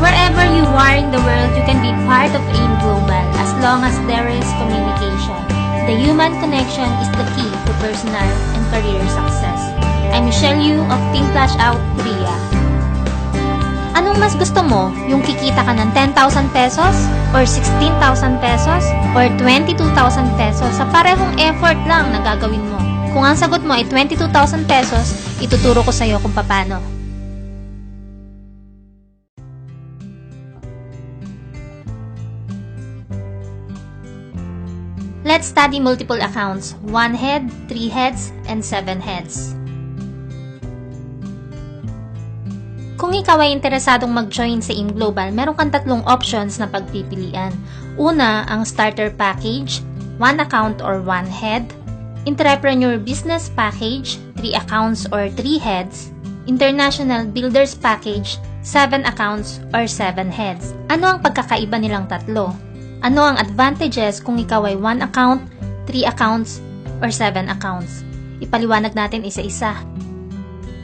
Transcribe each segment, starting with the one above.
Wherever you are in the world, you can be part of AIM Global as long as there is communication. The human connection is the key to personal and career success. I'm Michelle Yu of Team Flash Out Korea. Anong mas gusto mo? Yung kikita ka ng 10,000 pesos? Or 16,000 pesos? Or 22,000 pesos sa parehong effort lang na gagawin mo? Kung ang sagot mo ay 22,000 pesos, ituturo ko sa'yo kung paano. Let's study multiple accounts, 1 head, 3 heads, and 7 heads. Kung ikaw ay interesadong mag-join sa AIM Global, meron kang tatlong options na pagpipilian. Una, ang starter package, 1 account or 1 head, entrepreneur business package, 3 accounts or 3 heads, international builders package, 7 accounts or 7 heads. Ano ang pagkakaiba nilang tatlo? Ano ang advantages kung ikaw ay 1 account, 3 accounts, or 7 accounts? Ipaliwanag natin isa-isa.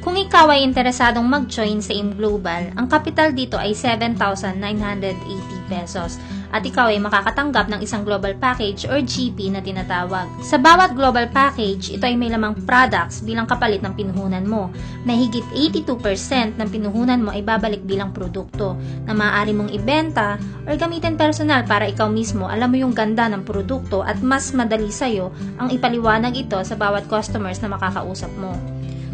Kung ikaw ay interesadong mag-join sa AIM Global, ang capital dito ay 7,980 pesos at ikaw ay makakatanggap ng isang global package or GP na tinatawag. Sa bawat global package, ito ay may lamang products bilang kapalit ng pinuhunan mo. Mahigit 82% ng pinuhunan mo ay babalik bilang produkto na maaari mong ibenta or gamitin personal para ikaw mismo alam mo yung ganda ng produkto at mas madali sa'yo ang ipaliwanag ito sa bawat customers na makakausap mo.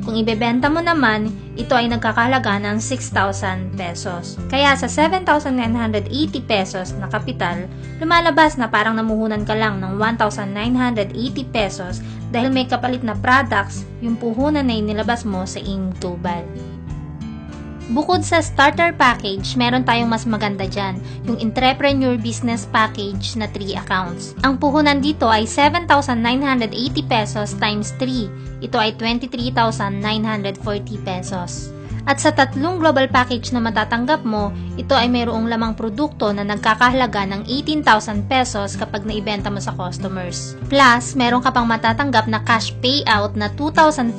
Kung ibebenta mo naman, ito ay nagkakahalaga ng 6,000 pesos. Kaya sa 7,980 pesos na kapital, lumalabas na parang namuhunan ka lang ng 1,980 pesos dahil may kapalit na products yung puhunan na inilabas mo sa AIM Global. Bukod sa starter package, meron tayong mas maganda dyan, yung entrepreneur business package na 3 accounts. Ang puhunan dito ay 7,980 pesos times 3. Ito ay 23,940 pesos. At sa tatlong global package na matatanggap mo, ito ay mayroong lamang produkto na nagkakahalaga ng 18,000 pesos kapag naibenta mo sa customers. Plus, meron ka pang matatanggap na cash payout na 2,500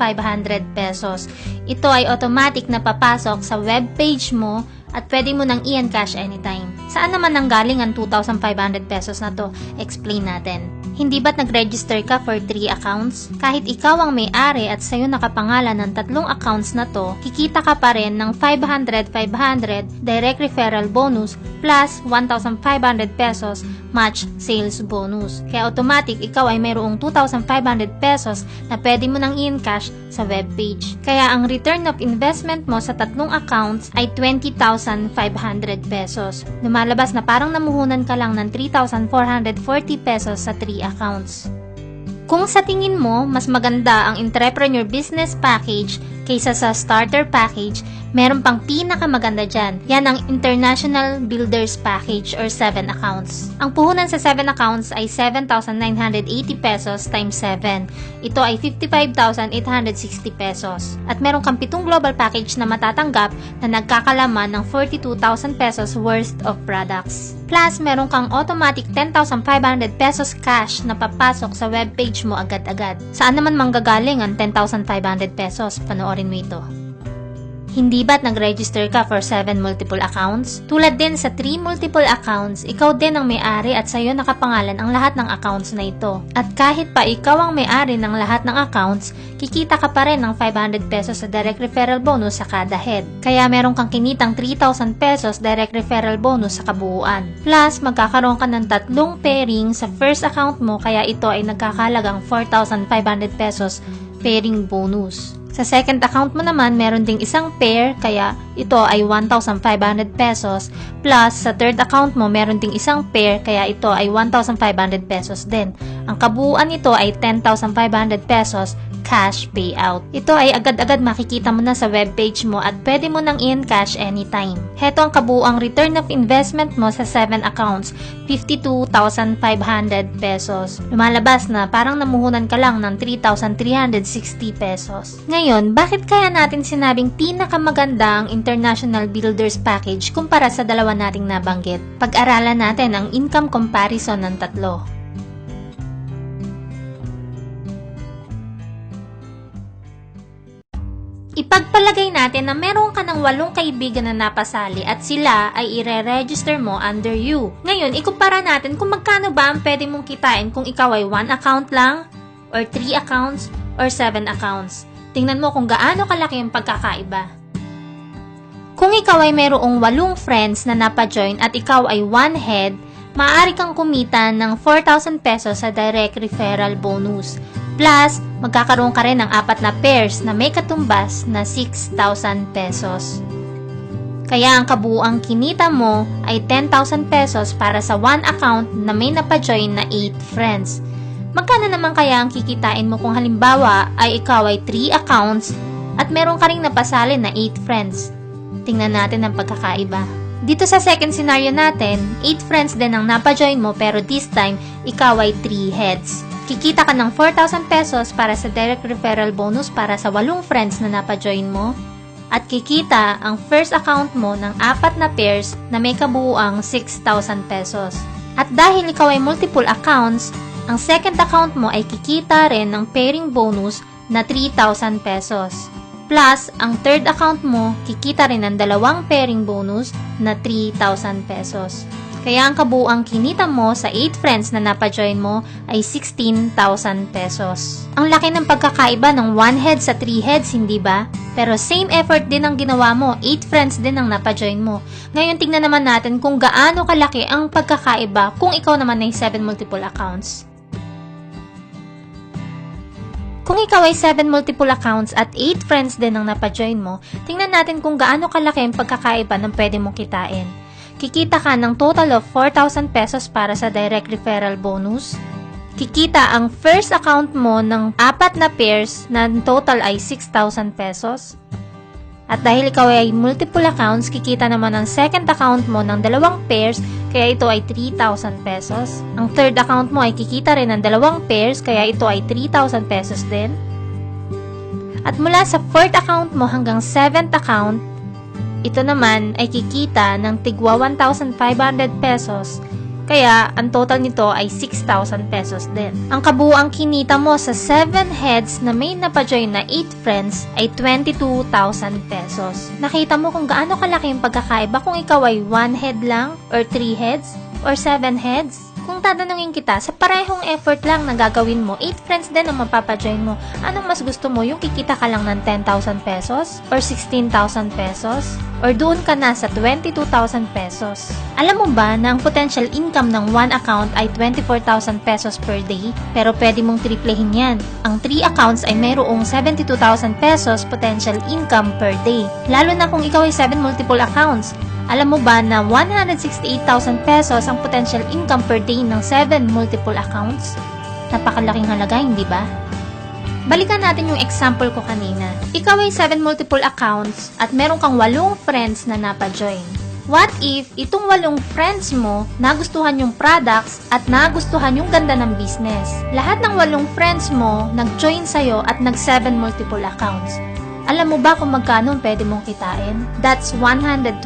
pesos. Ito ay automatic na papasok sa web page mo at pwede mo nang i-encash anytime. Saan naman nanggaling ang 2,500 pesos na to? Explain natin. Hindi ba't nag-register ka for 3 accounts? Kahit ikaw ang may-ari at sa'yo nakapangalan ng tatlong accounts na to, kikita ka pa rin ng 500 direct referral bonus plus 1,500 pesos match sales bonus. Kaya automatic, ikaw ay mayroong 2,500 pesos na pwede mo nang i-encash sa webpage. Kaya ang return of investment mo sa tatlong accounts ay 20,500 pesos. Lumalabas na parang namuhunan ka lang ng 3,440 pesos sa 3 accounts. Kung sa tingin mo, mas maganda ang entrepreneur business package kaysa sa starter package, meron pang pinakamaganda dyan. Yan ang international builders package or 7 accounts. Ang puhunan sa 7 accounts ay 7,980 pesos times 7. Ito ay 55,860 pesos. At meron kang 7 global package na matatanggap na nagkakalaman ng 42,000 pesos worth of products. Plus, meron kang automatic 10,500 pesos cash na papasok sa webpage mo agad-agad. Saan naman manggagaling ang 10,500 pesos? Panoorin mo ito. Hindi ba't nag-register ka for 7 multiple accounts? Tulad din sa 3 multiple accounts, ikaw din ang may-ari at sa'yo nakapangalan ang lahat ng accounts na ito. At kahit pa ikaw ang may-ari ng lahat ng accounts, kikita ka pa rin ng 500 pesos sa direct referral bonus sa kada head. Kaya meron kang kinitang 3,000 pesos direct referral bonus sa kabuuan. Plus, magkakaroon ka ng 3 pairing sa first account mo kaya ito ay nagkakahalagang 4,500 pesos pairing bonus. Sa second account mo naman, meron ding isang pair, kaya ito ay 1,500 pesos. Plus, sa third account mo, meron ding isang pair, kaya ito ay 1,500 pesos din. Ang kabuuan nito ay 10,500 pesos cash payout. Ito ay agad-agad makikita mo na sa webpage mo at pwede mo nang i-encash anytime. Heto ang kabuuang return of investment mo sa 7 accounts, 52,500 pesos. Lumalabas na parang namuhunan ka lang ng 3,360 pesos. Ngayon, bakit kaya natin sinabing pinakamaganda ang International Builders Package kumpara sa dalawa nating nabanggit? Pag-aralan natin ang income comparison ng tatlo. Ipagpalagay natin na meron ka ng 8 kaibigan na napasali at sila ay ire-register mo under you. Ngayon, ikumpara natin kung magkano ba ang pwede mong kitain kung ikaw ay 1 account lang, or 3 accounts, or 7 accounts. Tingnan mo kung gaano kalaki ang pagkakaiba. Kung ikaw ay mayroong 8 friends na napajoin at ikaw ay 1 head, maaari kang kumita ng 4,000 pesos sa direct referral bonus. Plus, magkakaroon ka rin ng 4 na pairs na may katumbas na 6,000 pesos. Kaya ang kabuuang kinita mo ay 10,000 pesos para sa 1 account na may napajoin na 8 friends. Magkano naman kaya ang kikitain mo kung halimbawa ay ikaw ay 3 accounts at meron ka ring napasali na 8 friends? Tingnan natin ang pagkakaiba. Dito sa second scenario natin, 8 friends din ang napajoin mo pero this time, ikaw ay 3 heads. Kikita ka ng 4,000 pesos para sa direct referral bonus para sa 8 friends na napajoin mo. At kikita ang first account mo ng 4 na pairs na may kabuuang 6,000 pesos. At dahil ikaw ay multiple accounts, ang second account mo ay kikita rin ng pairing bonus na 3,000 pesos. Plus, ang third account mo, kikita rin ng 2 pairing bonus na 3,000 pesos. Kaya ang kabuuang kinita mo sa 8 friends na napajoin mo ay 16,000 pesos. Ang laki ng pagkakaiba ng 1 head sa 3 heads, hindi ba? Pero same effort din ang ginawa mo, 8 friends din ang napajoin mo. Ngayon tignan naman natin kung gaano kalaki ang pagkakaiba kung ikaw naman ay 7 multiple accounts. Kung ikaw ay 7 multiple accounts at 8 friends din ang napajoin mo, tingnan natin kung gaano kalaki ang pagkakaiba ng pwede mong kitain. Kikita ka ng total of 4,000 pesos para sa direct referral bonus. Kikita ang first account mo ng 4 na pairs na total ay 6,000 pesos. At dahil ikaw ay multiple accounts, kikita naman ang second account mo ng 2 pairs, kaya ito ay 3,000 pesos. Ang third account mo ay kikita rin ng 2 pairs, kaya ito ay 3,000 pesos din. At mula sa fourth account mo hanggang 7th account, ito naman ay kikita ng tigwa 1,500 pesos, kaya ang total nito ay 6,000 pesos din. Ang kabuuang kinita mo sa 7 heads na may napajoin na 8 friends ay 22,000 pesos. Nakita mo kung gaano kalaki yung pagkakaiba kung ikaw ay 1 head lang, or 3 heads, or 7 heads? Kung tatanungin kita, sa parehong effort lang na gagawin mo, 8 friends din ang mapapajoin mo. Anong mas gusto mo? Yung kikita ka lang ng 10,000 pesos? Or 16,000 pesos? Or doon ka na sa 22,000 pesos? Alam mo ba na ang potential income ng 1 account ay 24,000 pesos per day? Pero pwede mong triplehin yan. Ang 3 accounts ay mayroong 72,000 pesos potential income per day. Lalo na kung ikaw ay 7 multiple accounts. Alam mo ba na 168,000 pesos ang potential income per day ng 7 multiple accounts? Napakalaking halaga, hindi ba? Balikan natin yung example ko kanina. Ikaw ay 7 multiple accounts at meron kang 8 friends na napajoin. What if itong 8 friends mo nagustuhan yung products at nagustuhan yung ganda ng business? Lahat ng 8 friends mo nag-join sa'yo at nag-7 multiple accounts. Alam mo ba kung magkano pwede mong kitain? That's 126,000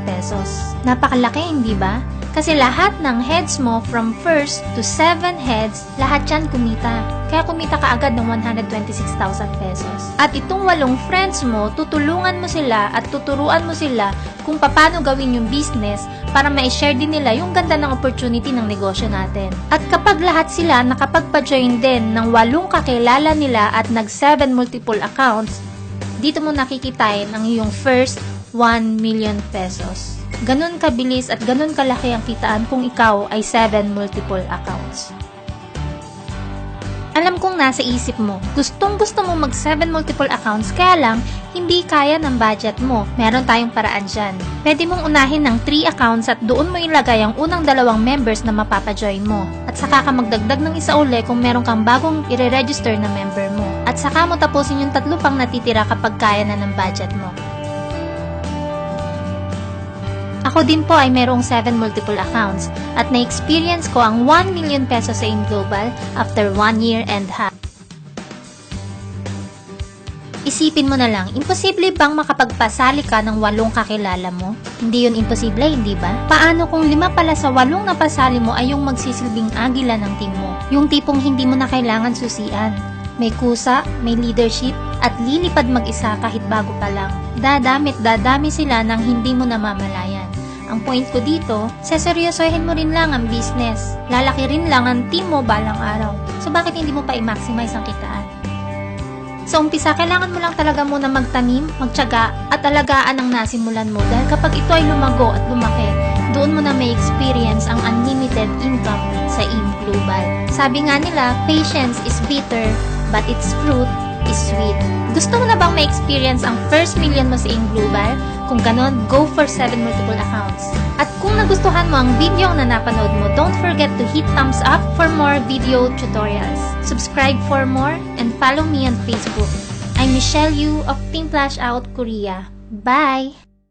pesos. Napakalaki, hindi ba? Kasi lahat ng heads mo from first to 7 heads, lahat yan kumita. Kaya kumita ka agad ng 126,000 pesos. At itong 8 friends mo, tutulungan mo sila at tuturuan mo sila kung paano gawin yung business para ma-share din nila yung ganda ng opportunity ng negosyo natin. At kapag lahat sila nakapagpa-join din ng 8 kakilala nila at nag-7 multiple accounts, dito mo nakikitain ang iyong first 1 million pesos. Ganun kabilis at ganun kalaki ang kitaan kung ikaw ay 7 multiple accounts. Alam kong nasa isip mo, gustong-gusto mo mag-7 multiple accounts, kaya lang, hindi kaya ng budget mo. Meron tayong paraan dyan. Pwede mong unahin ng 3 accounts at doon mo ilagay ang unang 2 members na mapapajoin mo. At saka ka magdagdag ng isa uli kung meron kang bagong i-register na member mo. At saka mo tapusin yung 3 pang natitira kapag kaya na ng budget mo. Ako din po ay merong 7 multiple accounts at na-experience ko ang 1 million pesos sa InGlobal after 1 year and half. Isipin mo na lang, imposible bang makapagpasali ka ng 8 kakilala mo? Hindi yun imposible, hindi ba? Paano kung 5 pala sa 8 na pasali mo ay yung magsisilbing agila ng team mo? Yung tipong hindi mo na kailangan susian. May kusa, may leadership, at lilipad mag-isa kahit bago pa lang. Dadami sila nang hindi mo namamalayan. Ang point ko dito, seseryosohin mo rin lang ang business. Lalaki rin lang ang team mo balang araw. So bakit hindi mo pa i-maximize ang kitaan? Sa umpisa, kailangan mo lang talaga muna magtanim, magtiyaga, at alagaan ang nasimulan mo dahil kapag ito ay lumago at lumaki, doon mo na may experience ang unlimited income sa AIM Global. Sabi nga nila, patience is bitter, but its fruit is sweet. Gusto mo na bang may experience ang first million mo sa AIM Global? Kung ganon, go for 7 multiple accounts. At kung nagustuhan mo ang video na napanood mo, don't forget to hit thumbs up for more video tutorials. Subscribe for more and follow me on Facebook. I'm Michelle Yu of Team Flash Out Korea. Bye!